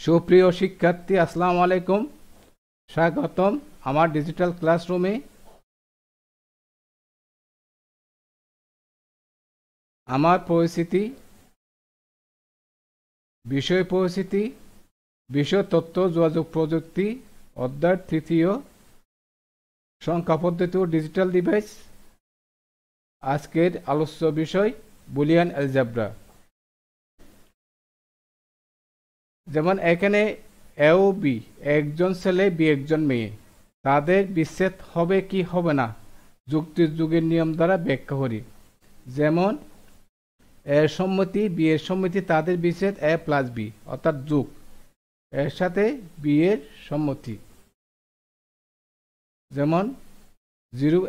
সুপ্রিয় শিক্ষার্থী আসসালামু আলাইকুম, স্বাগতম আমার ডিজিটাল ক্লাসরুমে। আমার পরিচিতি, বিষয় পরিচিতি, বিষয় তথ্য যোগাযোগ প্রযুক্তি, অধ্যায় তৃতীয়, সংখ্যা পদ্ধতি ও ডিজিটাল ডিভাইস। আজকের আলোচ্য বিষয় বুলিয়ান অ্যালজেব্রা। যেমন এখানে এ ও বি একজন ছেলে বি একজন মেয়ে, তাদের বিচ্ছেদ হবে কি হবে না যুক্তির যুগের নিয়ম দ্বারা ব্যাখ্যা করি। যেমন এর সম্মতি বি এর সম্মতি, তাদের বিচ্ছেদ এ প্লাস বি অর্থাৎ যুগ, এর সাথে বি এর সম্মতি। যেমন জিরো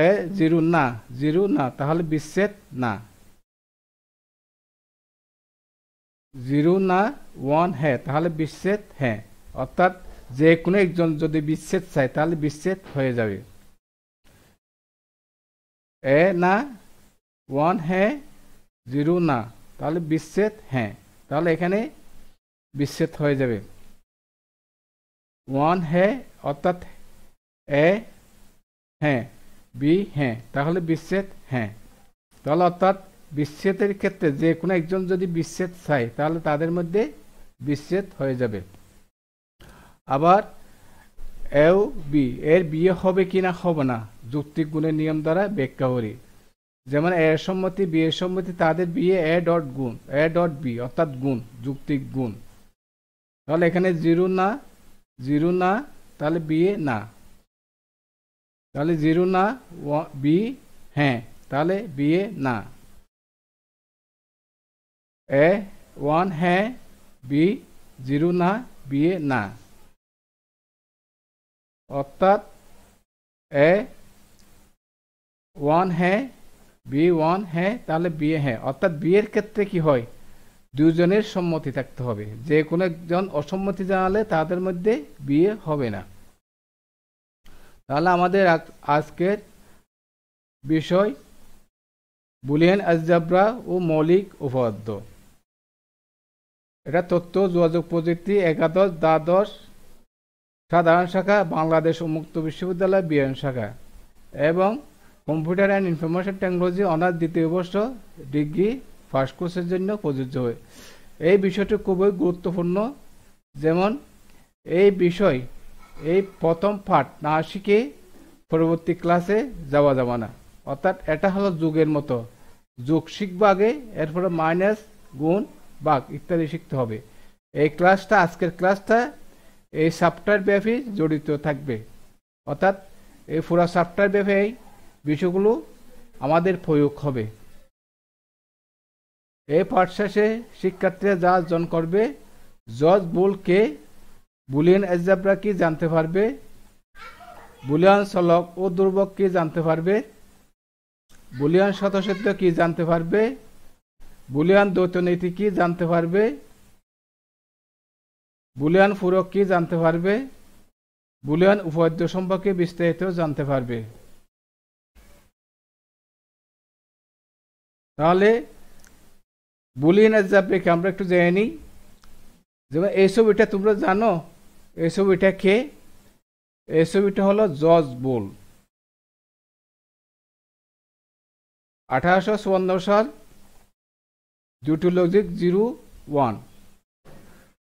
এ জিরো না, জিরো না তাহলে বিচ্ছেদ না। জিরো না ওয়ান হ্যাঁ তাহলে বিচ্ছেদ হ্যাঁ, অর্থাৎ যে কোনো একজন যদি বিচ্ছেদ চায় তাহলে বিচ্ছেদ হয়ে যাবে। এ না ওয়ান হ্যাঁ জিরো না তাহলে বিচ্ছেদ হ্যাঁ, তাহলে এখানে বিচ্ছেদ হয়ে যাবে। ওয়ান হ্যাঁ অর্থাৎ এ হ্যাঁ বি হ্যাঁ তাহলে বিচ্ছেদ হ্যাঁ, তাহলে অর্থাৎ বিচ্ছেদের ক্ষেত্রে যে কোনো একজন যদি বিচ্ছেদ চায় তাহলে তাদের মধ্যে বিচ্ছেদ হয়ে যাবে। আবার এ ও বি এর বিয়ে হবে কিনা হবে না যুক্তিক গুণের নিয়ম দ্বারা ব্যাখ্যা করি। যেমন এর সম্মতি বি এর সম্মতি, তাদের বিয়ে এ ডট গুণ এ ডট বি অর্থাৎ গুণ, যুক্তিক গুণ। তাহলে এখানে জিরো না, জিরো না তাহলে বিয়ে না, তাহলে জিরো না বি হ্যাঁ তাহলে বিয়ে না। এ ওয়ান হ্যাঁ বি জিরো না বিয়ে না, অর্থাৎ এ ওয়ান হ্যাঁ বি ওয়ান হ্যাঁ তাহলে বিয়ে হ্যাঁ, অর্থাৎ বিয়ের ক্ষেত্রে কি হয় দুজনের সম্মতি থাকতে হবে, যে কোনো একজন অসম্মতি জানালে তাদের মধ্যে বিয়ে হবে না। তাহলে আমাদের আজকের বিষয় বুলিয়ান অ্যালজেব্রা ও মৌলিক উপপাদ্য। এটা তথ্য যোগাযোগ প্রযুক্তি একাদশ দ্বাদশ সাধারণ শাখা, বাংলাদেশ উন্মুক্ত বিশ্ববিদ্যালয় বিজ্ঞান শাখা এবং computer and information technology honours দ্বিতীয় বর্ষ ডিগ্রি ফার্স্ট কোর্সের জন্য প্রযোজ্য হয়। এই বিষয়টি খুবই গুরুত্বপূর্ণ। যেমন এই বিষয় এই প্রথম পাঠ না শিখে পরবর্তী ক্লাসে যাওয়া যাবে না, অর্থাৎ এটা হলো যুগের মতো, যুগ শিখবো আগে, এরপরে মাইনাস গুণ ভাগ ইত্যাদি শিখতে হবে। এই ক্লাসটা আজকের ক্লাসটা এই সফটওয়্যার ব্যাপী জড়িত থাকবে, অর্থাৎ এই পুরো সফটওয়্যার ব্যাপী এই বিষয়গুলো আমাদের প্রয়োগ হবে। এই পাঠ শেষে শিক্ষার্থীরা যা অর্জন করবে, জজ বুল কে, বুলিয়ান অ্যালজেব্রা কি জানতে পারবে, বুলিয়ান চলক ও ধ্রুবক কি জানতে পারবে, বুলিয়ান স্বতঃসিদ্ধ কি জানতে পারবে, বুলিয়ান দ্বৈত নীতি কি জানতে পারবে, বুলিয়ান পূরক কি জানতে পারবে, বুলিয়ান উপপাদ্য সম্পর্কে বিস্তারিত জানতে পারবে। তাহলে বুলিয়ান অ্যালজেব্রাকে আমরা একটু জেনে নিই। যেমন এই ছবিটা তোমরা জানো, এই ছবিটা কে? এই ছবিটা হলো জজ বুল। 1854 সাল, দুটো লজিক 0-1।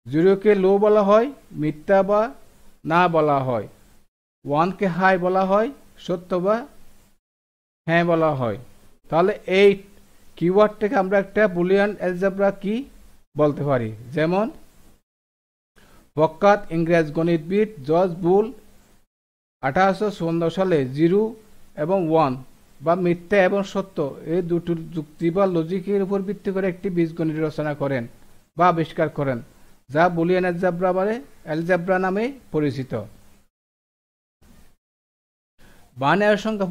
জিরোকে লো বলা হয়, মিথ্যা বা না বলা হয়, ওয়ানকে হাই বলা হয়, সত্য বা হ্যাঁ বলা হয়। তাহলে এই কিওয়ার্ড থেকে আমরা একটা বুলিয়ান অ্যালজেব্রা কি বলতে পারি। যেমন প্রখ্যাত ইংরেজ গণিতবিদ জজ বুল 1854 সালে 0 এবং 1 বা মিথ্যা এবং সত্য এই দুটো যুক্তি বা লজিকের উপর ভিত্তি করে একটি বীজগণিত রচনা করেন বা আবিষ্কার করেন, যা বুলিয়ান অ্যালজেব্রা নামে পরিচিত। বাইনারি সংখ্যা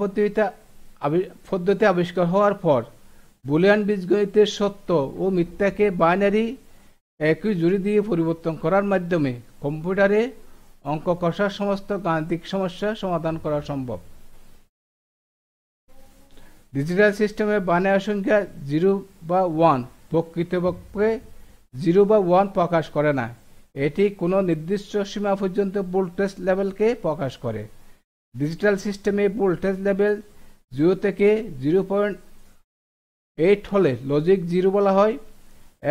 পদ্ধতি আবিষ্কার হওয়ার পর বুলিয়ান বীজগণিতের সত্য ও মিথ্যাকে বাইনারি একই জুড়ি দিয়ে পরিবর্তন করার মাধ্যমে কম্পিউটারে অঙ্ক কষার সমস্ত গাণিতিক সমস্যা সমাধান করা সম্ভব। ডিজিটাল সিস্টেমে বাইনারি সংখ্যা 0 বা 1 প্রকৃতপক্ষে 0 বা 1 প্রকাশ করে না। এটি কোনো নির্দিষ্ট সীমা পর্যন্ত ভোল্টেজ লেভেলকে প্রকাশ করে। ডিজিটাল সিস্টেমে ভোল্টেজ লেভেল 0 থেকে 0.8 হলে লজিক 0 বলা হয়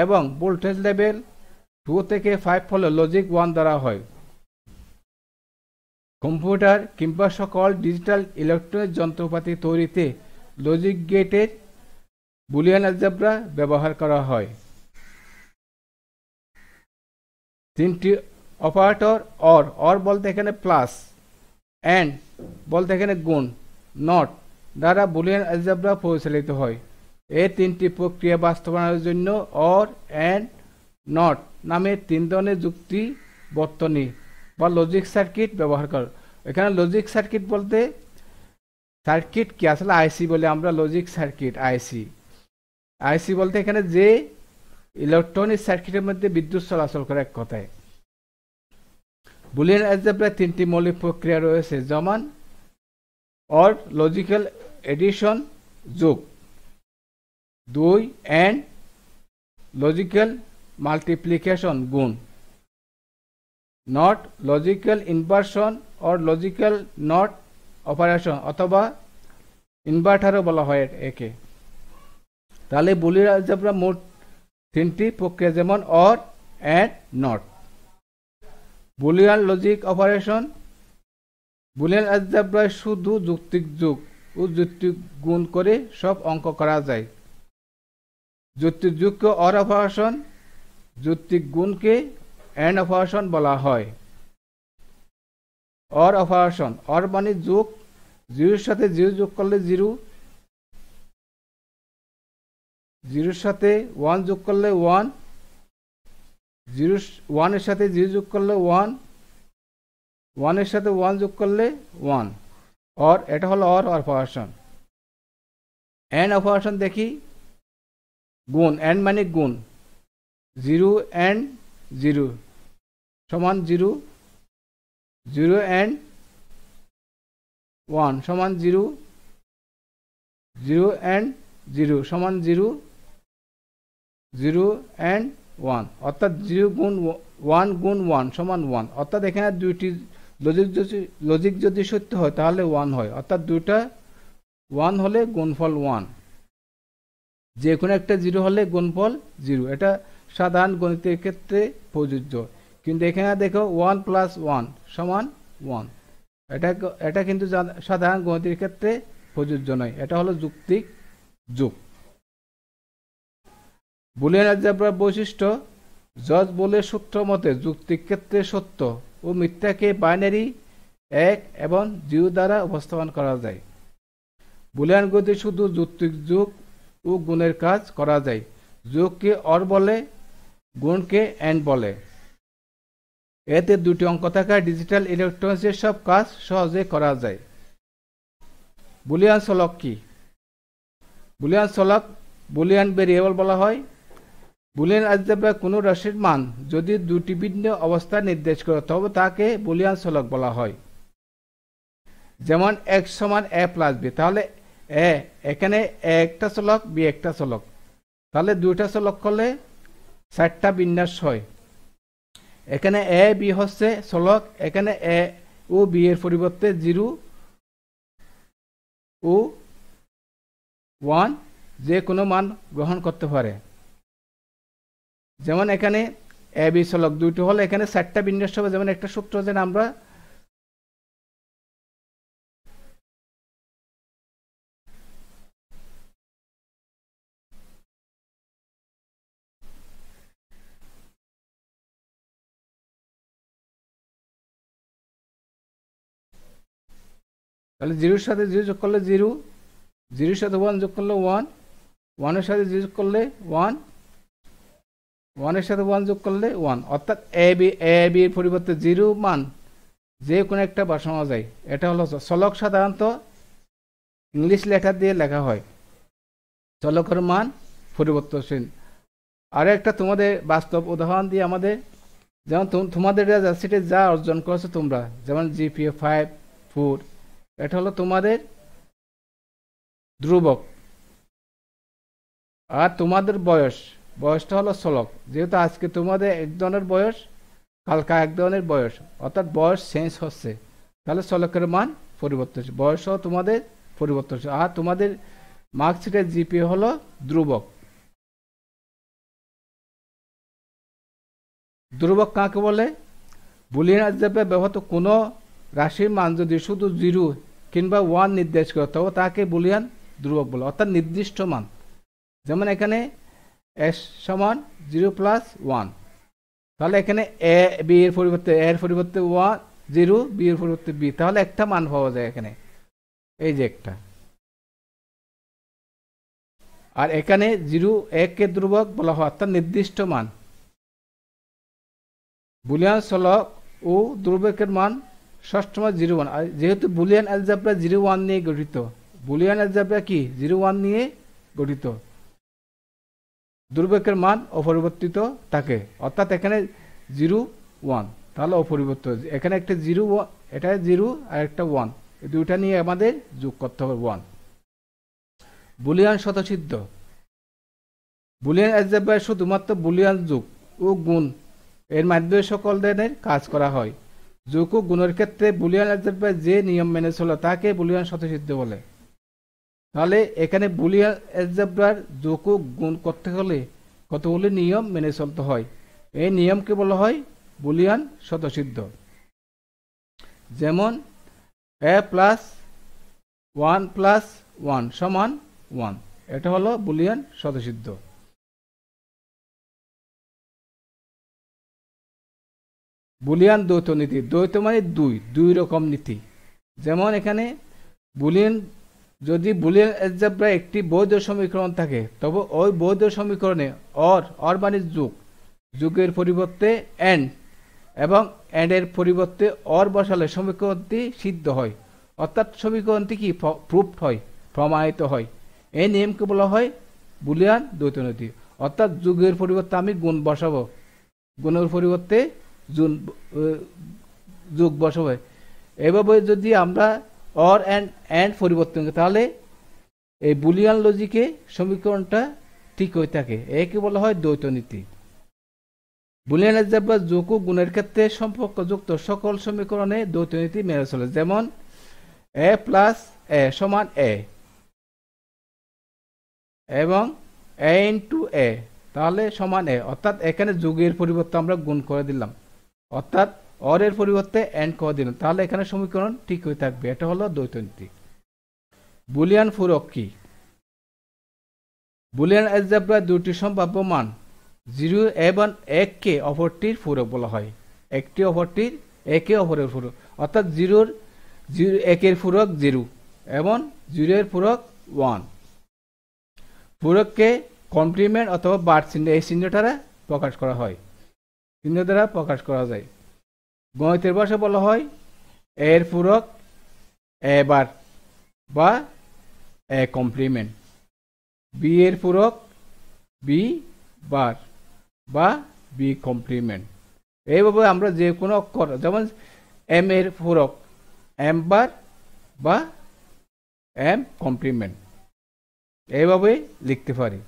এবং ভোল্টেজ লেভেল 2 থেকে 5 হলে লজিক 1 ধরা হয়। কম্পিউটার কিংবা সকল ডিজিটাল ইলেকট্রনিক যন্ত্রপাতি তৈরিতে লজিক গেটের বুলিয়ান অ্যালজেব্রা ব্যবহার করা হয়। তিনটি অপারেটর অর বলতে এখানে প্লাস, অ্যান্ড বলতে এখানে গুণ, নট দ্বারা বুলিয়ান অ্যালজেব্রা পরিচালিত হয়। এই তিনটি প্রক্রিয়া বাস্তবায়নের জন্য অর, অ্যান্ড, নট নামে 3 ধরনের যুক্তি বর্তনী বা লজিক সার্কিট ব্যবহার করে। এখানে লজিক সার্কিট বলতে সার্কিট কি আসলে আইসি বলে আমরা লজিক সার্কিট আইসি বলতে এখানে যে ইলেকট্রনিক সার্কিটের মধ্যে বিদ্যুৎ চলাচল করে এক কথায়। বুলিয়ান অ্যালজেব্রায় 3টি মৌলিক প্রক্রিয়া রয়েছে, যেমন অর লজিক্যাল এডিশন যোগ, 2 অ্যান্ড লজিক্যাল মাল্টিপ্লিকেশন গুণ, not logical inversion or logical not operation অথবা ইনভার্টারও বলা হয় একে। তাহলে বুলিয়ান অ্যালজেব্রা মোট 3টি প্রক্রিয়া, যেমন or, and, not. Boolean logic operation. Boolean অ্যালজেব্রায় শুধু যৌক্তিক যোগ ও যৌক্তিক গুণ করে সব অঙ্ক করা যায়। যৌক্তিক যোগকে অর অপারেশন, যৌক্তিক গুণকে অ্যান্ড অপারেশন বলা হয়। অর অপারেশন, অর মানে যোগ, 0 সাথে 0 যোগ করলে 0, 0 সাথে 1 যোগ করলে 1, 1 এর সাথে 0 যোগ করলে 1, 1 এর সাথে 1 যোগ করলে 1। অর, এটা হলো অর অপারেশন। অ্যান্ড অপারেশন দেখি, গুণ, অ্যান্ড মানে গুণ, 0 অ্যান্ড 0 সমান 0, 0 অ্যান্ড 1 সমান 0, 0 অ্যান্ড 0 সমান 0, 0 অ্যান্ড 1, অর্থাৎ 0 গুণ 1 গুণ 1 সমান 1। অর্থাৎ এখানে দুইটি লজিক যদি সত্য হয় তাহলে 1 হয়, অর্থাৎ দুইটা 1 হলে গুণফল 1, যে কোনো একটা 0 হলে গুণফল 0। এটা সাধারণ গণিতের ক্ষেত্রে প্রযোজ্য, কিন্তু এখানে দেখো 1 প্লাস 1 সমান 1, এটা কিন্তু সাধারণ গণিতের ক্ষেত্রে প্রযোজ্য নয়, এটা হলো যৌক্তিক যোগ। বুলিয়ান অ্যালজেব্রার বৈশিষ্ট্য। জজ বোলের সূত্র মতে যৌক্তিক ক্ষেত্রে সত্য ও মিথ্যাকে বাইনারি 1 এবং 0 দ্বারা উপস্থাপন করা যায়। বুলিয়ান গণিতে শুধু যৌক্তিক যোগ ও গুণের কাজ করা যায়। যোগকে অর বলে, গুণকে অ্যান্ড বলে। এতে 2টি অঙ্ক থাকা ডিজিটাল ইলেকট্রনিক্সের সব কাজ সহজে করা যায়। বুলিয়ান চলক কি? বুলিয়ান চলক বুলিয়ান ভেরিয়েবল বলা হয়। বুলিয়ান অ্যালজেব্রায় কোনো রাশির মান যদি 2টি ভিন্ন অবস্থা নির্দেশ করে তবে তাকে বুলিয়ান চলক বলা হয়। যেমন x সমান a প্লাস b, তাহলে a এখানে a একটা চলক, b একটা চলক, তাহলে 2টা চলক করলে 4টা বিন্যাস হয়। এখানে a b হচ্ছে চলক, এখানে a ও b এর পরিবর্তে 0 ও 1 যে কোনো মান গ্রহণ করতে পারে। যেমন এখানে a b চলক 2টি হলে এখানে 4টা বিন্যাস হবে। যেমন একটা সূত্র যেন আমরা তাহলে 0 এর সাথে 0 যোগ করলে 0, 0 এর সাথে 1 যোগ করলে 1, 1 এর সাথে 0 যোগ করলে 1, 1 এর সাথে 1 যোগ করলে 1, অর্থাৎ a b এর পরিবর্তে 0 মান যে কোনো একটা বসানো যায়। এটা হলো চলক। সাধারণত ইংলিশ লেটার দিয়ে লেখা হয়, চলকের মান পরিবর্তনশীল। আর একটা তোমাদের বাস্তব উদাহরণ দিয়ে আমাদের, যেমন তোমাদের ইউনিভার্সিটি যা অর্জন করেছো তোমরা, যেমন GPA 5, 4, এটা হলো তোমাদের ধ্রুবক। আর তোমাদের বয়সটা হলো চলক। যেহেতু আজকে তোমাদের এক ধরনের বয়স, কালকা এক ধরনের বয়স, অর্থাৎ বয়স চেঞ্জ হচ্ছে, তাহলে চলকের মান পরিবর্তন হচ্ছে, বয়সও তোমাদের পরিবর্তন হচ্ছে। আর তোমাদের মার্কশিটের জিপিএ হলো ধ্রুবক। ধ্রুবক কাকে বলে? বুলিয়ান অ্যালজেব্রায় ব্যবহৃত কোনো রাশির মান যদি শুধু 0 কিংবা 1 নির্দেশ করে তবে তাকে বুলিয়ান ধ্রুবক বলে, অর্থাৎ নির্দিষ্ট মান। যেমন এখানে s সমান 0 + 1, তাহলে এখানে a b এর পরিবর্তে a এর পরিবর্তে 1 0, b এর পরিবর্তে b, তাহলে একটা মান পাওয়া যায় এখানে, এই যে একটা। আর এখানে 0 1 কে ধ্রুবক বলা হয়, অর্থাৎ নির্দিষ্ট মান। বুলিয়ান চলক ও ধ্রুবকের মান সবসময় 0 1। আর যেহেতু বুলিয়ান অ্যালজেব্রা 0 1 নিয়ে গঠিত, বুলিয়ান অ্যালজেব্রা কি 0 1 নিয়ে গঠিত, ধ্রুবকের মান অপরিবর্তিত থাকে, অর্থাৎ এখানে 0 1, তাহলে অপরিবর্তিত। এখানে একটা 0 এটা 0 আর একটা 1, এই দুইটা নিয়ে আমাদের যোগ করতে হবে 1। বুলিয়ান স্বতঃসিদ্ধ। বুলিয়ান অ্যালজেব্রায় শুধুমাত্র বুলিয়ান যোগ ও গুণ এর মাধ্যমে সকল ধরনের কাজ করা হয়। যোগ ও গুণের ক্ষেত্রে বুলিয়ান অ্যালজেব্রায় যে নিয়ম মেনে চলে তাকে বুলিয়ান স্বতঃসিদ্ধ বলে। তাহলে এখানে বুলিয়ান অ্যালজেব্রার যোগ ও গুণ করতে হলে কতগুলি নিয়ম মেনে চলতে হয়, এই নিয়মকে বলা হয় বুলিয়ান স্বতঃসিদ্ধ। যেমন a + 1 + 1 = 1, এটা হলো বুলিয়ান স্বতঃসিদ্ধ। বুলিয়ান দ্বৈত নীতি। দ্বৈত মানে দুই রকম নীতি। যেমন এখানে বুলিয়ান, যদি বুলিয়ান অ্যালজেব্রায় একটি বৈধ সমীকরণ থাকে তবে ওই বৈধ সমীকরণে অর মানে যুগের পরিবর্তে এন্ড এবং এন্ডের পরিবর্তে অর বসালে সমীকরণটি সিদ্ধ হয়, অর্থাৎ সমীকরণটি কি প্রুফড হয়, প্রমাণিত হয়। এই নিয়মকে বলা হয় বুলিয়ান দ্বৈত নীতি। অর্থাৎ যুগের পরিবর্তে আমি গুণ বসাবো, গুণের পরিবর্তে যোগ বসাবো। এভাবে যদি আমরা অর এন্ড পরিবর্তন করি তাহলে এই বুলিয়ান লজিকে সমীকরণটা ঠিক হয়ে থাকে, একে বলা হয় দ্বৈত নীতি। বুলিয়ান অ্যালজেব্রা যোগ ও গুণের ক্ষেত্রে সম্পর্কযুক্ত সকল সমীকরণে দ্বৈত নীতি মেনে চলে। যেমন a + a = a এবং a × a তাহলে সমান a, অর্থাৎ এখানে যোগের পরিবর্তে আমরা গুণ করে দিলাম, অর্থাৎ অর এর পরিবর্তে এন্ড করে দিলাম, তাহলে এখানে সমীকরণ ঠিক হয়ে থাকবে, এটা হলো দ্বৈত নীতি। বুলিয়ান পূরক কি? বুলিয়ান অ্যালজেব্রায় দুটি সম্ভাব্য মান 0 এবং 1 কে অপরটির পূরক বলা হয়। একটি অপরটির একে অপরের পূরক, অর্থাৎ 0 1 এর পূরক 0 এবং 0 এর পূরক 1। পূরককে কমপ্লিমেন্ট অথবা বার চিহ্ন, এই চিহ্ন দ্বারা প্রকাশ করা হয়, চিহ্ন দ্বারা প্রকাশ করা যায়। গণিতের ভাষায় বলা হয় এর পূরক এ বার বা এ কমপ্লিমেন্ট, বি এর পূরক বি বার বা বি কমপ্লিমেন্ট। এইভাবে আমরা যে কোনো অক্ষর, যেমন এম এর পূরক এম বার বা এম কমপ্লিমেন্ট, এইভাবে লিখতে পারি।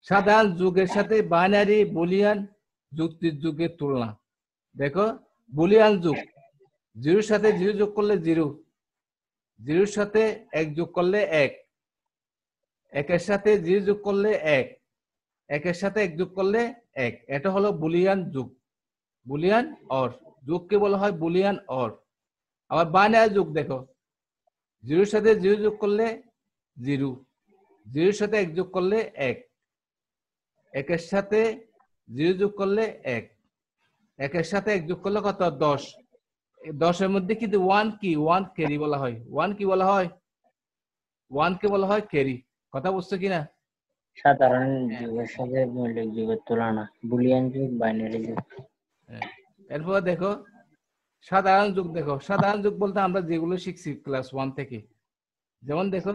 সাধারণ যুগের সাথে বাইনারি বুলিয়ান যুক্তির যুগের তুলনা। দেখো, বুলিয়ান যুগ 0 এর সাথে 0 যোগ করলে 0, 0 এর সাথে 1 যোগ করলে 1, 1 এর সাথে 0 যোগ করলে 1, 1 এর সাথে 1 যোগ করলে 1, এটা হলো বুলিয়ান যুগ, বুলিয়ান অর। যুগকে বলা হয় বুলিয়ান অর। আবার বাইনারি যুগ দেখো, 0 এর সাথে 0 যোগ করলে 0, 0 এর সাথে 1 যোগ করলে 1, 1 এর সাথে 0 যোগ করলে 1, 1 এর সাথে 1 যোগ করলে কত? 10। 10 এর মধ্যে কিন্তু 1 কি? 1 ক্যারি বলা হয়। 1 কি বলা হয়? 1 কে বলা হয় ক্যারি। কথা বুঝছো কিনা? সাধারণ যুগের সাথে মৌলিক যুগের তুলনা, বুলিয়ান যুগ, বাইনারি যুগ। এরপর দেখো সাধারণ যুগ। দেখো, সাধারণ যুগ বলতে আমরা যেগুলো শিখছি ক্লাস 1 থেকে, যেমন দেখো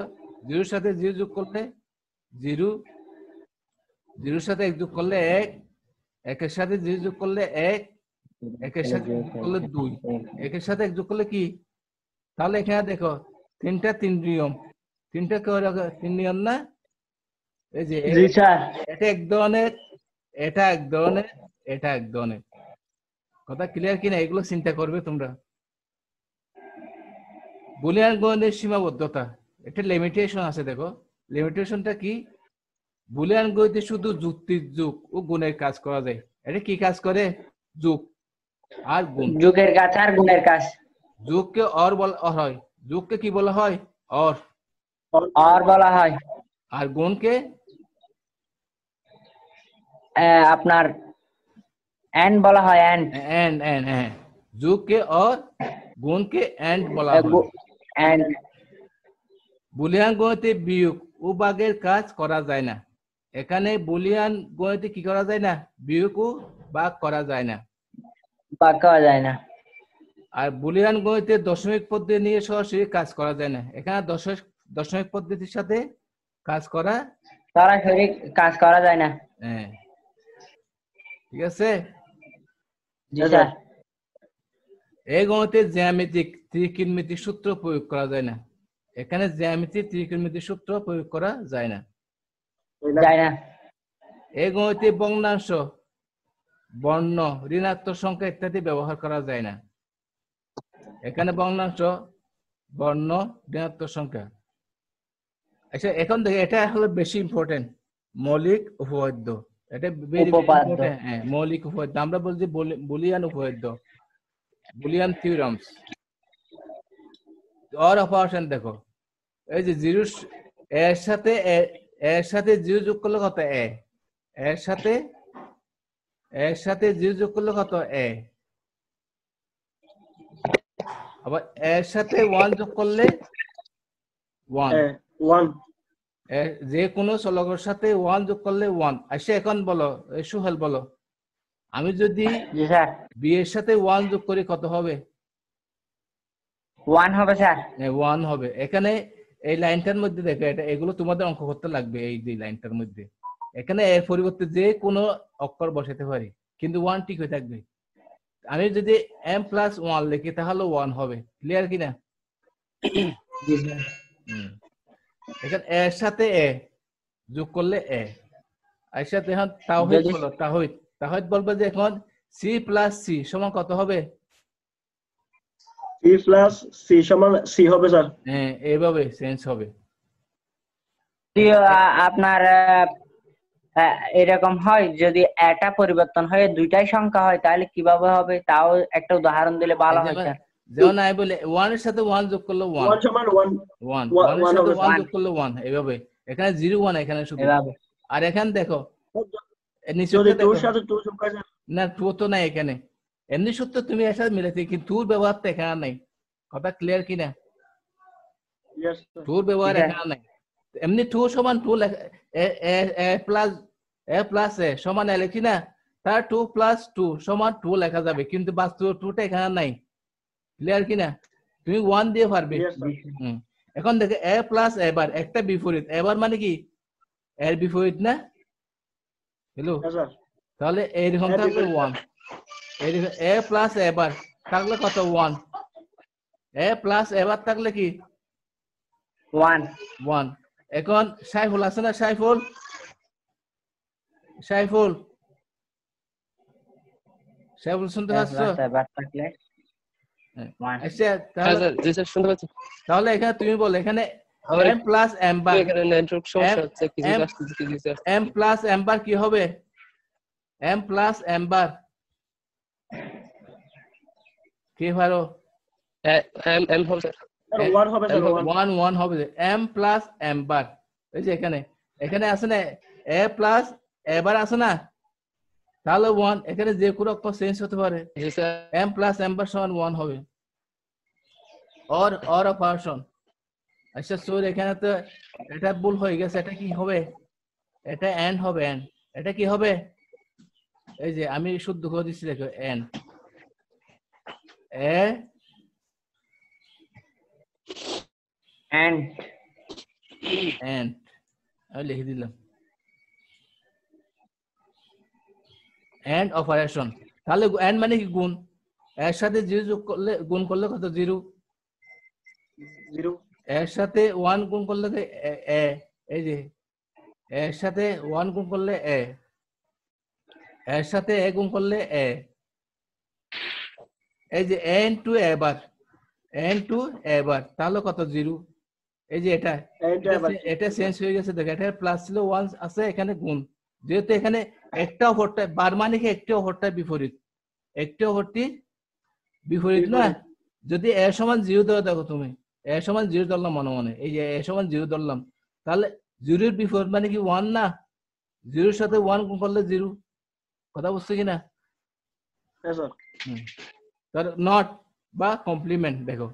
0 এর সাথে 0 যোগ করলে 0, 0 এর সাথে 1 যোগ করলে 1, 1 এর সাথে 0 যোগ করলে 1, 1 এর সাথে 1 যোগ করলে 2, 1 এর সাথে 1 যোগ করলে কি? তাহলে এখানে দেখো তিন নিয়ম, তিন নিয়ম না? এই যে এটা এক ধরনের এটা এক ধরনের, এটা এক ধরনের। কথা ক্লিয়ার কিনা? এগুলো চিন্তা করবে তোমরা। বুলিয়ান গণিতের সীমাবদ্ধতা, এটা লিমিটেশন আছে। দেখো লিমিটেশনটা কি? বুলিয়ান গণিতে শুধু যুক্তির যোগ ও গুণের কাজ করা যায়। এটা কি কাজ করে? যোগ আর গুণ। যোগের কাজ আর গুণের কাজ। যোগকে অর বলা হয়। যোগকে কি বলা হয়? অর। আর বলা হয়। আর গুণকে আপনার এন্ড বলা হয়, এন্ড। এন্ড। এন্ড, হ্যাঁ। যোগকে অর, গুণকে এন্ড বলা হয়। এন্ড। বুলিয়ান গণিতে বিয়োগ ও ভাগের কাজ করা যায় না। এখানে বুলিয়ান গণিতে কি করা যায় না? বিয়োগ ও ভাগ করা যায় না। ভাগ করা যায় না। আর বুলিয়ান গণিতে দশমিক পদ্ধতি নিয়ে সরাসরি কাজ করা যায় না। এখানে দশমিক পদ্ধতির সাথে কাজ করা সরাসরি কাজ করা যায় না। হ্যাঁ, ঠিক আছে। জি স্যার। এই গণিতে জ্যামিতিক ত্রিকোণমিতিক সূত্র প্রয়োগ করা যায় না। এখানে জ্যামিতিক ত্রিকোণমিতিক সূত্র প্রয়োগ করা যায় না। যায় না। এই গণিতে ভগ্নাংশ, বর্ণ, ঋণাত্মক সংখ্যা ইত্যাদি ব্যবহার করা যায় না। এখানে ভগ্নাংশ, বর্ণ, ঋণাত্মক সংখ্যা। আচ্ছা, এখন দেখে এটা হলো বেশি ইম্পর্টেন্ট, মৌলিক উপপাদ্য। এটা ভেরি উপপাদ্য। ইম্পর্টেন্ট। হ্যাঁ, মৌলিক উপপাদ্য আমরা বলছি বুলিয়ান উপপাদ্য, বুলিয়ান থিওরামস। অর অপারেশন দেখো, এই যে জিরো এর সাথে এর সাথে জিরো যোগ করলে কত? এ। এর সাথে জিরো যোগ করলে কত? এ। আবার এর সাথে ওয়ান যোগ করলে ওয়ান। যে কোনো চলকের সাথে ওয়ান যোগ করলে ওয়ান। আচ্ছা, এখন বলো সুহেল, বলো আমি যদি জি স্যার। বি এর সাথে ওয়ান যোগ করি কত হবে? 1 হবে স্যার। ওয়ান হবে। এখানে এই লাইনটার মধ্যে দেখো, এটা এগুলো তোমাদের অঙ্ক করতে লাগবে। এই যে লাইনটার মধ্যে এখানে এর পরিবর্তে যে কোনো অক্ষর বসাতে পারি, কিন্তু ওয়ান ঠিক হয়ে থাকবে। আমি যদি এম প্লাস ওয়ান লিখি তাহলে ওয়ান হবে। ক্লিয়ার কিনা? জি স্যার। এখানে এর সাথে এ যোগ করলে এ। এর সাথে এখন তাওহিদ বলো, তাওহিদ বলবে যে এখন সি প্লাস সি সমান কত হবে? সি প্লাস সি সমান সি হবে স্যার। হ্যাঁ, এইভাবে চেঞ্জ হবে। আপনার এরকম হয়, যদি এটা পরিবর্তন হয়ে দুইটাই সংখ্যা হয় তাহলে কিভাবে হবে, তাও একটা উদাহরণ দিলে ভালো হয় স্যার। যেমন আমি বলি ওয়ান এর সাথে ওয়ান যোগ করলে ওয়ান। ওয়ান সমান ওয়ান। ওয়ান এর সাথে ওয়ান ওয়ান। যোগ করলে ওয়ান। এইভাবে এখানে জিরো ওয়ান এখানে শুধু। এভাবে। আর এখানে দেখো যদি টুর সাথে টু যোগ হয় না, টু তো নাই এখানে। এমনি সূত্র তুমি এর সাথে মিলেছে, কিন্তু টুর ব্যবহার তো এখানে নাই। কথা ক্লিয়ার কিনা? টুর ব্যবহার এখানে নাই। এমনি টু সমান টু প্লাস এ সমান এ লিখি না, তার টু প্লাস টু সমান টু লেখা যাবে, কিন্তু বাস্তব টুটা এখানে নাই। ক্লিয়ার কিনা? তুমি ওয়ান দিয়ে পারবে। এখন দেখো এ প্লাস এবার একটা বিপরীত, এবার মানে কি এর বিপরীত না? হ্যালো, তাহলে এইরকম থাকলে ওয়ান। এ প্লাস এবার থাকলে কত? ওয়ান। এ প্লাস এবার থাকলে কি? ওয়ান। ওয়ান। এখন সাইফুল আছে না? সাইফুল শুনতে পাচ্ছ? আচ্ছা, তাহলে এখানে তুমি বলো, এখানে এম প্লাস এম বার, এম প্লাস এম বার কি হবে? এম প্লাস এম বার কি পারো? ওয়ান হবে স্যার। ওয়ান হবে। এম প্লাস এম বার, এই যে এখানে আছে না এ প্লাস এবার আছে না, তাহলে ওয়ান। এখানে যে কোনো অক্ষর চেঞ্জ হতে পারে। এম প্লাস এম বার সমান ওয়ান হবে। Or operation. আচ্ছা সর, এখানে তো এটা ভুল হয়ে গেছে। এটা কি হবে? এটা এন্ড হবে। এন্ড এটা কি হবে? এই যে আমি শুদ্ধ করে দিচ্ছি, দেখো এন্ড। এন্ড আমি লিখে দিলাম এন্ড অপারেশন। তাহলে এন্ড মানে কি? গুণ। এর সাথে জিরো যোগ করলে, গুণ করলে কত? জিরো। এর সাথে ওয়ান গুণ করলে এ, এই যে এর সাথে ওয়ান গুণ করলে এ। এর সাথে এ গুণ করলে এ, এই যে এ ইন্টু এ বার, এ ইন্টু এ বার, তাহলে কত 0। এই যে এটা চেঞ্জ হয়ে গেছে, দেখো এটা প্লাস ছিল 1 আছে, এখানে গুণ, যেহেতু এখানে একটা অপরটা বার মানে কি একটা অপরটা বিপরীত, একটা অপরটি বিপরীত না। যদি এ সমান 0 ধরে দেখো তুমি, এ সমান 0 ধরলাম মনে মনে, এই যে এ সমান 0 ধরলাম, তাহলে 0 এর বিপরীত মানে কি 1 না, 0 এর সাথে 1 গুণ করলে 0, কথা বুঝছো কিনা? হ্যাঁ স্যার। তার নট বা কমপ্লিমেন্ট, দেখো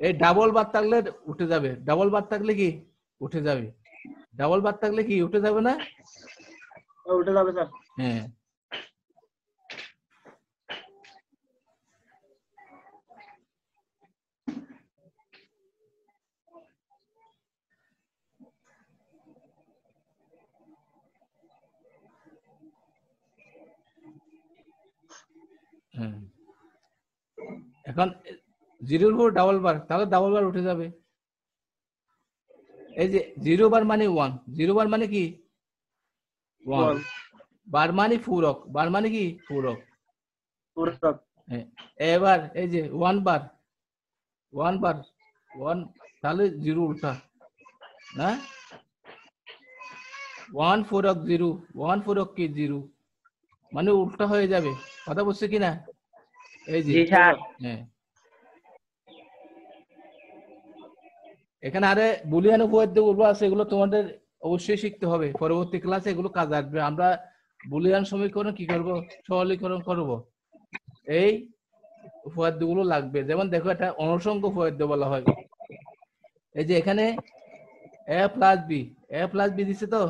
এই ডাবল বার থাকলে উঠে যাবে, ডাবল বার থাকলে কি উঠে যাবে, ডাবল বার থাকলে কি উঠে যাবে না? উঠে যাবে স্যার। হ্যাঁ, এখন 0 এর উপর ডাবল বার, তাহলে ডাবল বার উঠে যাবে। এই যে 0 বার মানে 1, 0 বার মানে কি 1, বার মানে পূরক, বার মানে কি পূরক। এবার এই যে 1 বার, 1 বার 1, তাহলে 0 উল্টা না, 1 পূরক 0, 1 পূরক কি 0, মানে উল্টা হয়ে যাবে, কথা বুঝছো কিনা? এই যে হ্যাঁ, এখানে আরে বুলিয়ান উপপাদ্য গুলো আছে, এগুলো তোমাদের অবশ্যই শিখতে হবে, পরবর্তী ক্লাসে এগুলো কাজে আসবে। আমরা বুলিয়ান সমীকরণ কি করব, সরলীকরণ করব, এই উপপাদ্য গুলো লাগবে। যেমন দেখো এটা অনুষঙ্গ উপপাদ্য বলা হয়। এই যে এখানে a প্লাস বি, a প্লাস বি দিছে তো,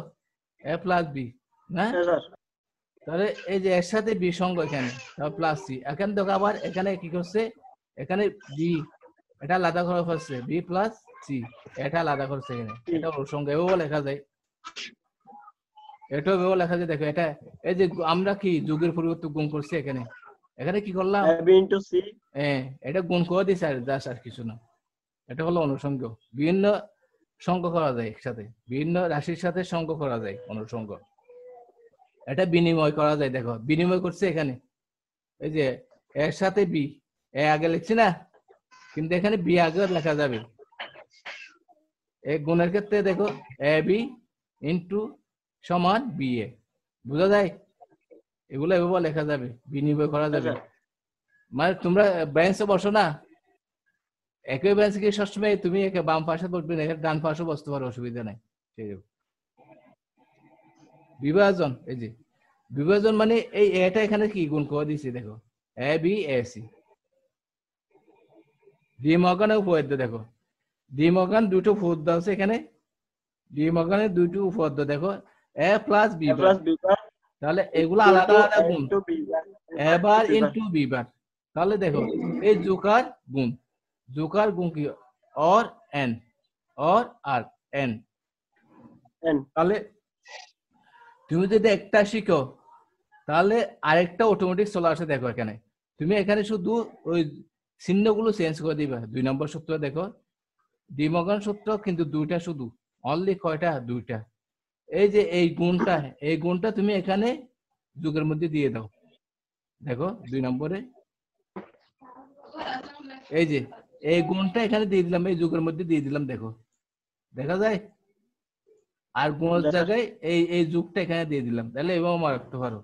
a প্লাস বি না, তাহলে এই যে এর সাথে বি সঙ্গ এখানে, তারপর প্লাস সি, এখানে দেখো আবার এখানে কি করছে, এখানে বি এটা আলাদা করে ফেলছে, বি প্লাস সি এটা আলাদা করছে, এখানে এটা অনুষঙ্গ এভাবে লেখা যায়, এটাও এভাবে লেখা যায়। দেখো এটা এই যে আমরা কি যুগের পরিবর্তে গুণ করছি, এখানে এখানে কি করলাম, হ্যাঁ এটা গুণ করে দিছে, আর জাস্ট আর কিছু না, এটা হলো অনুষঙ্গ। বিভিন্ন সঙ্গ করা যায় একসাথে, বিভিন্ন রাশির সাথে সঙ্গ করা যায় অনুষঙ্গ, এটা বিনিময় করা যায়। দেখো বিনিময় করছে এখানে, এই যে এর সাথে বি, এ আগে লিখছি না, কিন্তু এখানে বি আগে লেখা যাবে। এই গুণের ক্ষেত্রে দেখো এ বি ইন্টু সমান বি এ, বুঝা যায়? এগুলো এভাবে লেখা যাবে, বিনিময় করা যাবে। মানে তোমরা ব্যালেন্সে বসো না, একই ব্যালেন্স কি সবসময় তুমি একে বাম পাশে বসবে না, ডান পাশে বসতে পারো, অসুবিধা নাই। বিভাজন, এই যে বিভাজন মানে এই এটা এখানে কি গুণ করে দিছি, দেখো A B A C. D মর্গানের উপপাদ্য দেখো, ডি মর্গান দুটো উপপাদ্য আছে এখানে, ডি মর্গানের দুটো উপপাদ্য দেখো, এ প্লাস বি বার, তাহলে এগুলো আলাদা আলাদা গুণ, এ বার ইন্টু বি বার, তাহলে দেখো এই জোকার গুণ, জোকার গুণ কি অর এন, অর আর এন, তাহলে তুমি যদি একটা শিখো তাহলে আরেকটা অটোমেটিক চলে আসে। দেখো এখানে তুমি এখানে শুধু ওই চিহ্নগুলো চেঞ্জ করে দিবা। 2 নম্বর সূত্র দেখো ডি মর্গান সূত্র, কিন্তু দুইটা শুধু, অনলি কয়টা, দুইটা। এই যে এই গুণটা তুমি এখানে যুগের মধ্যে দিয়ে দাও, দেখো 2 নম্বরে এই যে এই গুণটা এখানে দিয়ে দিলাম, এই যুগের মধ্যে দিয়ে দিলাম, দেখো দেখা যায়। আর গুণের জায়গায় এই যুগটা এখানে দিয়ে দিলাম, তাহলে এভাবে মনে রাখতে পারো।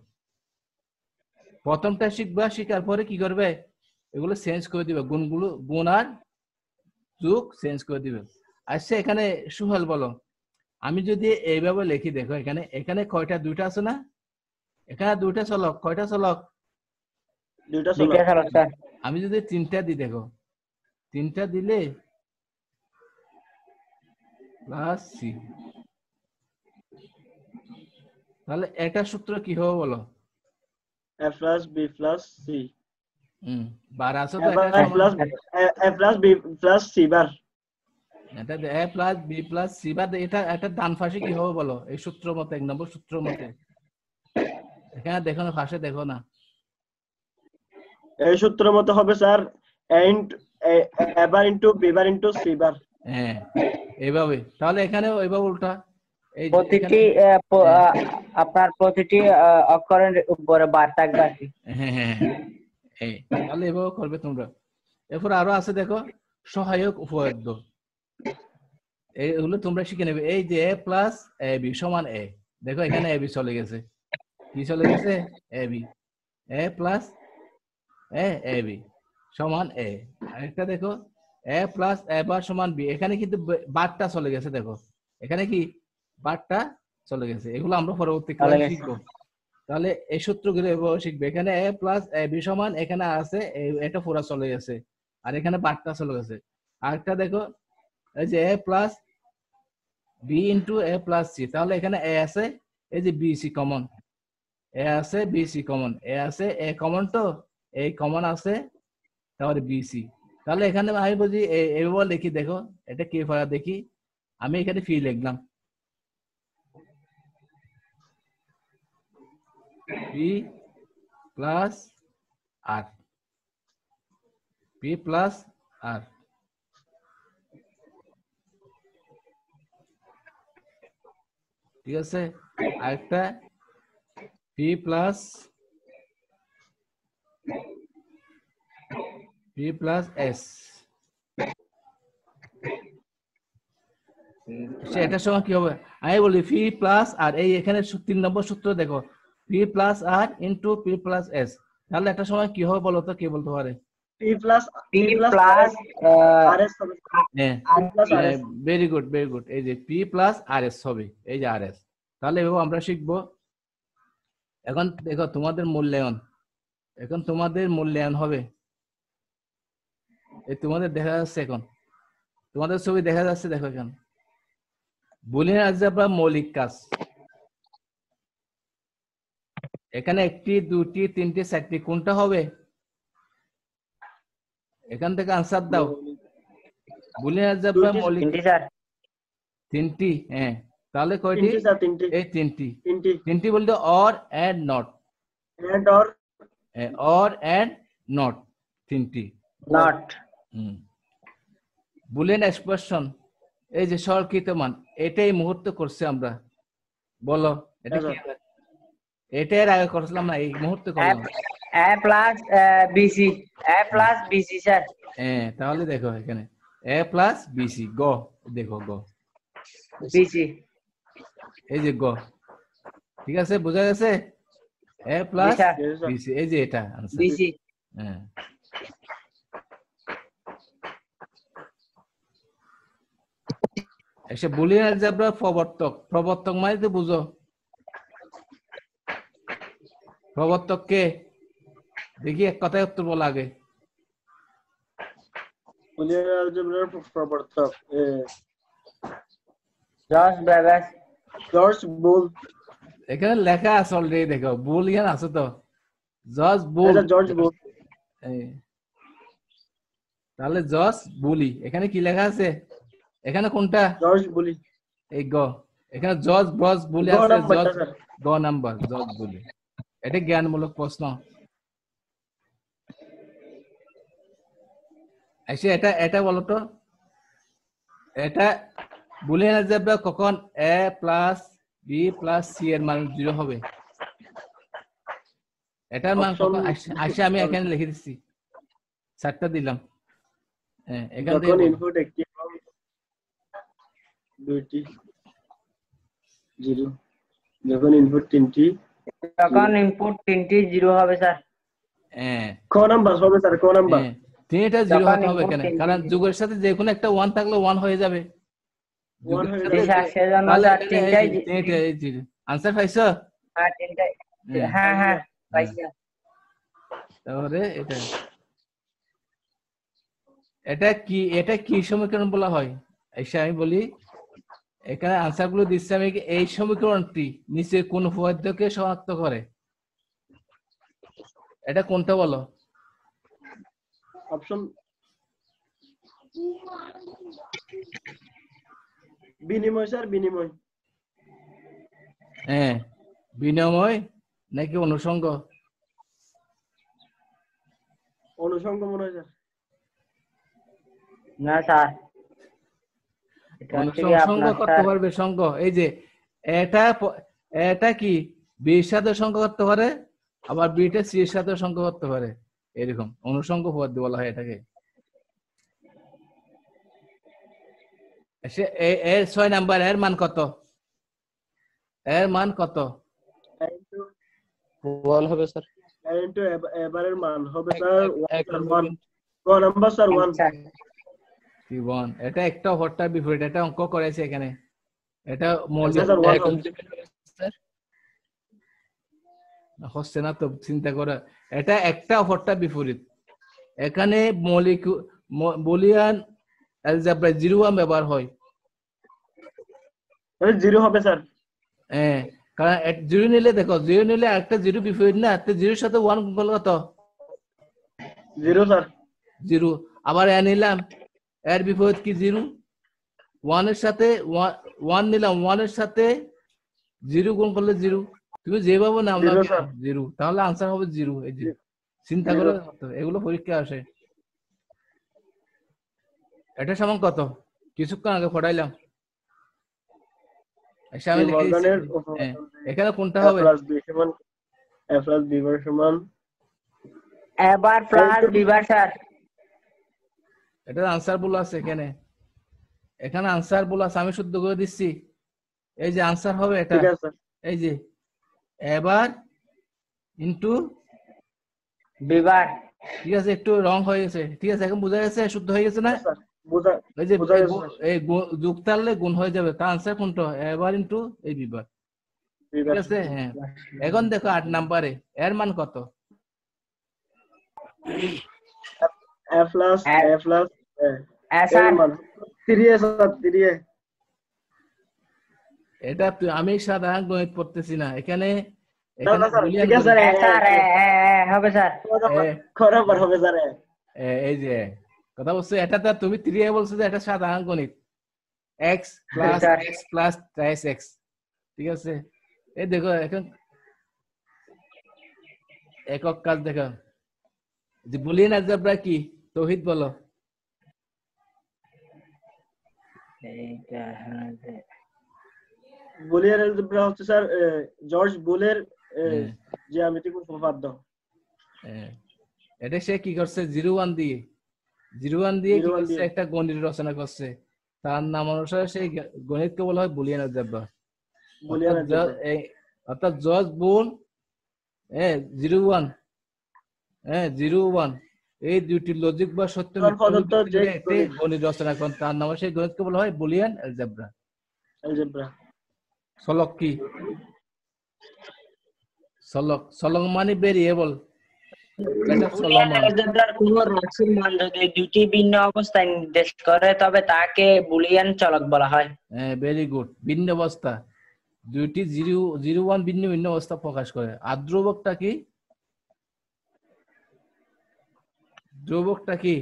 প্রথমটা শিখবা, শিখার পরে কি করবে, এগুলো চেঞ্জ করে দিবে, গুণগুলো, গুণ আর যুগ চেঞ্জ করে দিবে। আচ্ছা এখানে সুহেল বলো, আমি যদি এইভাবে লিখি, দেখো এখানে এখানে কয়টা, দুইটা আছে না, এখানে দুইটা চলক, কয়টা চলক, দুইটা চলক। আমি যদি 3টা দিই, দেখো 3টা দিলে প্লাস সি, তাহলে একটা সূত্র কি হবে বলো, a plus b plus c, বার আছে তো, a plus b plus c বার, এটা a plus b plus c বার, এটা একটা ডান পাশে কি হবে বলো, এই সূত্র মতে, 1 নম্বর সূত্র মতে, এখানে দেখো না, পাশে দেখো না, এই সূত্র মতে হবে sir a bar into b bar into c বার। হ্যাঁ এইভাবে, তাহলে এখানেও এইভাবে উল্টা, এই যে প্রতিটি আপনার প্রতিটি অক্ষরের উপরে বার থাকবে আর কি। হ্যাঁ হ্যাঁ হ্যাঁ, এই তাহলে এভাবে করবে তোমরা। এরপর আরো আছে দেখো সহায়ক উপপাদ্য, এইগুলো তোমরা শিখে নেবে। এই যে এ প্লাস এ বি সমান এ, দেখো এখানে এ বি চলে গেছে, কি চলে গেছে, A B, A plus A B সমান এ। আরেকটা দেখো এ প্লাস এ বার সমান বি, এখানে কিন্তু বারটা চলে গেছে, দেখো এখানে কি বারটা চলে গেছে। এগুলো আমরা পরবর্তী ক্লাসে শিখবো। তাহলে এই সূত্রগুলো এভাবে শিখবে। এখানে এ প্লাস এ বি সমান, এখানে আছে এটা পুরা চলে গেছে, আর এখানে বারটা চলে গেছে। আরেকটা দেখো এই যে এ প্লাস বি ইন্টু এ প্লাস সি, তাহলে এখানে এ আছে, এই যে বি সি কমন, এ আছে বি সি কমন, এ আছে এ কমন, তো এই কমন আছে, তাহলে বি সি। তাহলে এখানে আমি বুঝি এভাবে লিখি, দেখো এটা কি পড়া দেখি, আমি এখানে ফি লিখলাম, পি প্লাস আর, পি প্লাস আর, ঠিক আছে। আরেকটা পি প্লাস এস, এটার সময় কি হবে, আমি বলি পি প্লাস আর, এই এখানে 3 নম্বর সূত্র দেখো, পি প্লাস আর ইন্টু পি প্লাস এস, তাহলে একটা সময় কি হবে বলো তো, কি বলতে পারে? P plus P plus R S হবে। হ্যাঁ, P plus R S. Very good very good, এই যে পি প্লাস আর এস হবে, এই যে আর এস। তাহলে এভাবে আমরা শিখবো। এখন দেখো তোমাদের মূল্যায়ন, এখন তোমাদের মূল্যায়ন হবে, এই তোমাদের দেখা যাচ্ছে, এখন তোমাদের ছবি দেখা যাচ্ছে, দেখো এখানে বুলিয়ান আলজেব্রা মৌলিক কাজ, এখানে 1টি 2টি 3টি 4টি, কোনটা হবে? এখান থেকে আনসার দাও। বুলিয়ান আলজেব্রা মৌলিক 3টি, হ্যাঁ, তাহলে কয়টি? এই 3টি, 3টি বলতে or and not, or and not, 3টি নট। বুলিয়ান এক্সপ্রেশন, এই যে সরলকৃত মান, এটাই মুহূর্তে করছে আমরা, বলো এটা কি? এটাই আগে করছিলাম না, এই মুহূর্তে করলাম। এ প্লাস বিসি, এ প্লাস বিসি স্যার। হ্যাঁ, তাহলে দেখো এখানে এ প্লাস বিসি, গ, দেখো গ বিসি, এই যে গ, ঠিক আছে, বোঝা গেছে? এ প্লাস বিসি, এই যে এটা আনসার, বিসি। হ্যাঁ। এসে বুলিয়ান আলজেব্রা প্রবর্তক, প্রবর্তক মানে তো বুঝো, প্রবর্তক কে? দেখি এক কথায় উত্তর বলা আগে। বুলিয়ান আলজেব্রার প্রবর্তক জর্জ বুল। এখানে লেখা আছে অলরেডি, দেখো বুলিয়ান আছে তো, জর্জ বুল, জর্জ বুল। তাহলে জর্জ বুলি, এখানে কি লেখা আছে? এখানে কোনটা? জর্জ বুলি, এই গ, এখানে জর্জ ব্রস বুলি আছে, জর্জ গ নাম্বার, জর্জ বুলি। এটা জ্ঞানমূলক প্রশ্ন। আচ্ছা, এটা বলো তো, এটা বুলিয়ান আলজেব্রা কখন এ প্লাস বি প্লাস সি এর মান 0 হবে? এটার মান কখন? আচ্ছা, আমি এখানে লিখে দিচ্ছি, 4টা দিলাম, এখান থেকে ইনপুট একটি এবং দুইটি 0, যখন ইনপুট 3টি, তখন ইনপুট 3টি 0 হবে স্যার। ক নাম্বার হবে স্যার, ক নাম্বার 3টা 0 হতে হবে এখানে, কারণ যুগের সাথে যে কোনো একটা 1 থাকলে 1 হয়ে যাবে। আনসার পাইছো? হ্যাঁ হ্যাঁ পাইছি। তাহলে এটা কি সমীকরণ বলা হয়? এসে আমি বলি, এখানে আনসার গুলো দিচ্ছি আমি, এই সমীকরণটি নিচে কোন উপপাদ্যকে শনাক্ত করে? এটা কোনটা বলো? অপশন বিনিময় স্যার, বিনিময়। হ্যাঁ, বিনিময় নাকি অনুষঙ্গ? অনুষঙ্গ মনে হয় স্যার। না স্যার, অনুষঙ্গ করতে পারবে, সঙ্গ, এই যে এটা কি বির সাথে সংখ্যা করতে পারে, আবার বিটা সি এর সাথে সংখ্যা করতে পারে, এরকম অনুসংখ্য পদ্ধতি বলা হয় এটাকে। এর 6 নাম্বার এর মান কত? এর মান কত? 1 হবে স্যার। ইনটু এবারের মান হবে স্যার 1 ক নাম্বার স্যার 1 কি 1? এটা একটা হরটা বিপরীত, এটা অঙ্ক করেছে এখানে, এটা মৌলিক স্যার 1 স্যার হচ্ছে না তো, চিন্তা করে। এটা একটা হরটা বিপরীত, এখানে মৌলিক বুলিয়ান অ্যালজেব্রা 0 ব্যবহার হয়। 0 হবে স্যার। হ্যাঁ, কারণ 0 নিলে দেখো, 0 নিলে একটা 0 বিপরীত না, তো 0 এর সাথে 1 গুণ করলে কত? 0 স্যার। 0। আবার এ নিলাম, এর বিপরীত কি 0, 1 এর সাথে 1 নিলাম, 1 এর সাথে 0 গুণ করলে 0। তুমি যেভাবে নাম নাও 0, তাহলে আনসার হবে 0। এই যে চিন্তা করে, এগুলো পরীক্ষা আসে। এটা সমান কত? কিছুক্ষণ আগে পড়াইলাম। এখানে কোনটা হবে? a plus b বার সমান এবার প্লাস বি বার স্যার। এটা আনসার বল আছে এখানে, এখানে আনসার বল আছে, আমি শুদ্ধ করে দিচ্ছি। এই যে আনসার হবে এটা, ঠিক আছে এই যে এবার ইনটু বি বার। ঠিক আছে, একটু রং হয়ে গেছে, ঠিক আছে, এখন বোঝা গেছে, শুদ্ধ হয়ে গেছে না? স্যার বুঝা এই যে বুঝা গেছে এই যোগ তাহলে গুণ হয়ে যাবে, তার আনসার কোনটা? এবার ইনটু এই বিবার, ঠিক আছে। হ্যাঁ, এখন দেখো 8 নম্বরে এর মান কত? a plus A sir 3a sir 3a এটা আমি সাধারণ গণিত পড়তেছি না, এখানে না না স্যার ঠিক আছে এ স্যার হবে স্যার। খরাবার হবে স্যার। এই যে কথা বলছো, এটা তো তুমি 3a বলছো যে এটা সাধারণ গণিত, x plus x plus 3x, ঠিক আছে। এই দেখো এখন একক কাজ দেখো, যে বুলিয়ান অ্যালজেব্রা কি? তৌহিদ বলো। বুলিয়ান অ্যালজেব্রা হচ্ছে স্যার জর্জ বুলের জ্যামিতিক উপপাদ্য। এটা সে কি করছে? 0-1 দিয়ে কি করছে? একটা গণিত রচনা করছে, তার নাম অনুসারে সেই গণিতকে বলা হয় বুলিয়ান অ্যালজেব্রা। অর্থাৎ জর্জ বুল 0-1 0-1 এই দুটি লজিক বা সত্য গণিত রচনা করেন, তার নাম সেই গণিতকে বলা হয় বুলিয়ান অ্যালজেব্রা। সলক কি? সলক মানে ভেরিয়েবল। কোন রাশির মান যদি দুটি ভিন্ন অবস্থায় নির্দেশ করে তবে তাকে বুলিয়ান চলক বলা হয়। হ্যাঁ, ভেরি গুড। ভিন্ন অবস্থা, দুইটি 0-1 ভিন্ন ভিন্ন অবস্থা প্রকাশ করে। আর ধ্রুবকটা কি? ধ্রুবকটা কি?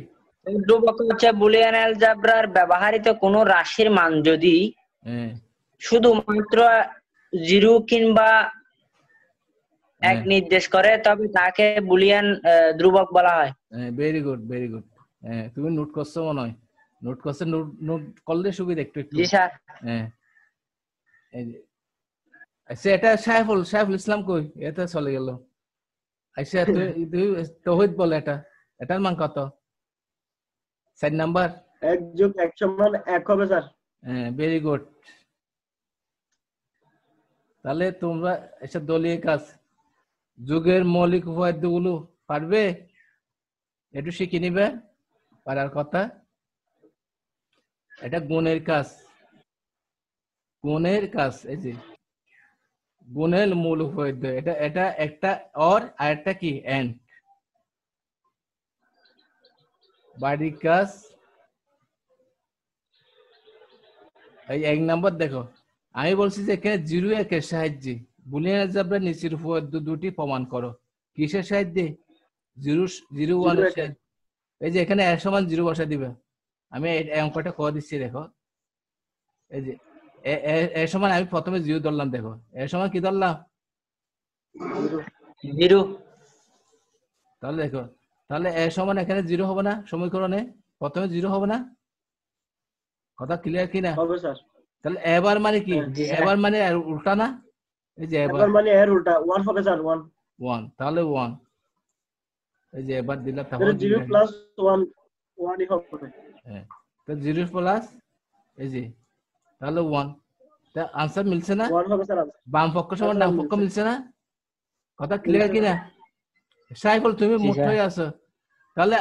ধ্রুবক হচ্ছে বুলিয়ান অ্যালজেব্রার ব্যবহৃত কোন রাশির মান যদি শুধুমাত্র 0 কিংবা 1 নির্দেশ করে তবে তাকে বুলিয়ান ধ্রুবক বলা হয়। Very good, very good. তুমি নোট করছো মনে হয়, নোট করছো, নোট করলে সুবিধা একটু। জি স্যার। আচ্ছা, এটা সাইফুল ইসলাম কই? এটা চলে গেল। আচ্ছা, তুই তৌহিদ বল, এটার মান কত? 4 নাম্বার 1 যোগ 1 সমান 1 হবে স্যার। Very good. তাহলে তোমরা এসব দলীয় কাজ, যুগের মৌলিক উপাদানগুলো পারবে, একটু শিখে নিবে, পারার কথা। এটা গুণের কাজ, এই যে গুণের মূল উপাদান, এটা একটা অর আর একটা কি এন্ড। বাড়ির কাজ এই 1 নাম্বার দেখো, আমি বলছি যে এখানে 0-1 এর সাহায্যে বুলিয়ান অ্যালজেব্রার নিচের উপপাদ্য দুটি প্রমাণ করো। কিসের সাহায্যে? 0-1 এর সাহায্যে। এই যে এখানে এর সমান 0 বসা দিবে, আমি এই অঙ্কটা করে দিচ্ছি দেখো। এই যে এর সমান আমি প্রথমে 0 ধরলাম, দেখো এর সমান কি ধরলাম? 0। তাহলে দেখো, তাহলে এর সমান এখানে 0 হবে না? সমীকরণে প্রথমে 0 হবে না? কথা ক্লিয়ার কিনা? হবে স্যার। তাহলে এবার মানে কি? হ্যাঁ, জি স্যার। এবার মানে আর উল্টা না? এই যে এবার এবার মানে এর উল্টা 1 হবে স্যার 1 1, তাহলে 1, এই যে এবার দিলাম তাহলে তারপর 0 প্লাস 1 1 ই হবে হ্যাঁ, তো 0 প্লাস এই যে তাহলে 1, তা আনসার মিলছে না? 1 হবে স্যার বাম পক্ষ সমান ডান পক্ষ মিলছে না? কথা ক্লিয়ার কি না? সাইফুল তুমি জি মুঠ স্যার। হয়ে আছো, তাহলে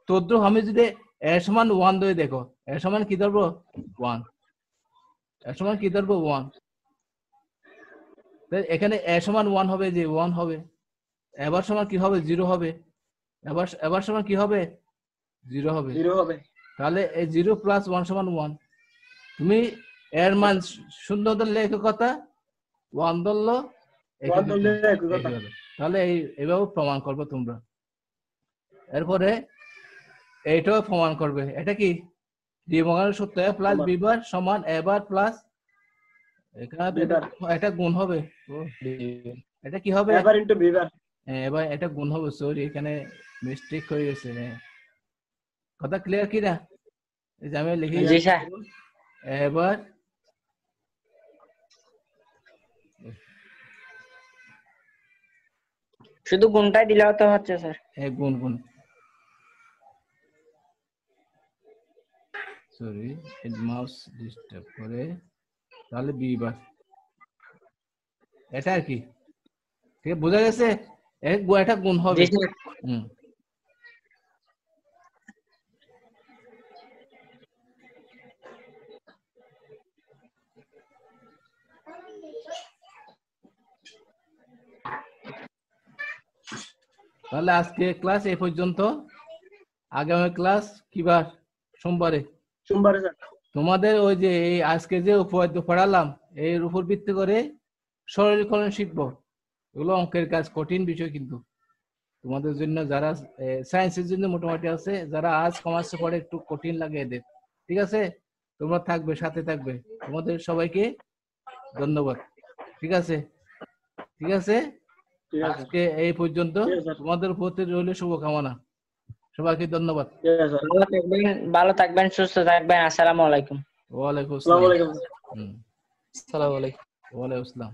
তদ্রু আমি যদি এ সমান 1 ধরে দেখো, এ সমান কি ধরবো? 1, এ সমান কি ধরবো? 1, তাই এখানে এ সমান 1 হবে, যে 1 হবে, এবার সমান কি হবে? 0 হবে, এবার সমান কি হবে? 0 হবে। 0 হবে তাহলে এই 0 প্লাস 1 সমান 1, তুমি এর মান শূন্য ধরলে একই কথা, 1 ধরলো একই 1 ধরলে কথা, একই কথা। একই কথা। তাহলে এইভাবে প্রমাণ করবে তোমরা। এরপরে এইটাও প্রমাণ করবে। এটা কি? ডি মর্গানের সূত্র a প্লাস b বার সমান a বার প্লাস, এখানে তো b বার এটা গুণ হবে। এটা কি হবে? এবার ইনটু b বার এবার এটা গুণ হবে, সরি এখানে মিস্টেক হয়ে গেছে। কথা ক্লিয়ার কি না? এই যে আমি লিখে জি স্যার। এবার শুধু গুণটাই দিলেও তো হচ্ছে স্যার। গুণ গুণ, সরি মাউস ডিস্টার্ব করে, তাহলে বি বার, এটা আর কি, ঠিক আছে? বোঝা গেছে? এটা গুণ হবে। জি স্যার। হুম, তাহলে আজকে ক্লাস এই পর্যন্ত। আগামী ক্লাস কি বার? সোমবারে। সোমবারে স্যার তোমাদের ওই যে এই আজকে যে উপপাদ্য পড়ালাম এর উপর ভিত্তি করে সরলীকরণ শিখবো। এগুলো অঙ্কের কাজ, কঠিন বিষয় কিন্তু তোমাদের জন্য, যারা সায়েন্সের জন্য মোটামুটি আছে, যারা আজ কমার্সে পড়ে একটু কঠিন লাগে এদের। ঠিক আছে? তোমরা থাকবে, সাথে থাকবে। তোমাদের সবাইকে ধন্যবাদ। ঠিক আছে? ঠিক আছে, ঠিক আছে আজকে এই পর্যন্ত। ঠিক আছে স্যার তোমাদের প্রতি রইল শুভকামনা। সবাইকে ধন্যবাদ। ঠিক আছে স্যার ভালো থাকবেন, সুস্থ থাকবেন। আসসালামু আলাইকুম। ওয়ালাইকুম আসসালামু আসসালাম। আলাইকুম হুম, আসসালামু আলাইকুম। ওয়ালাইকুম আসসালাম।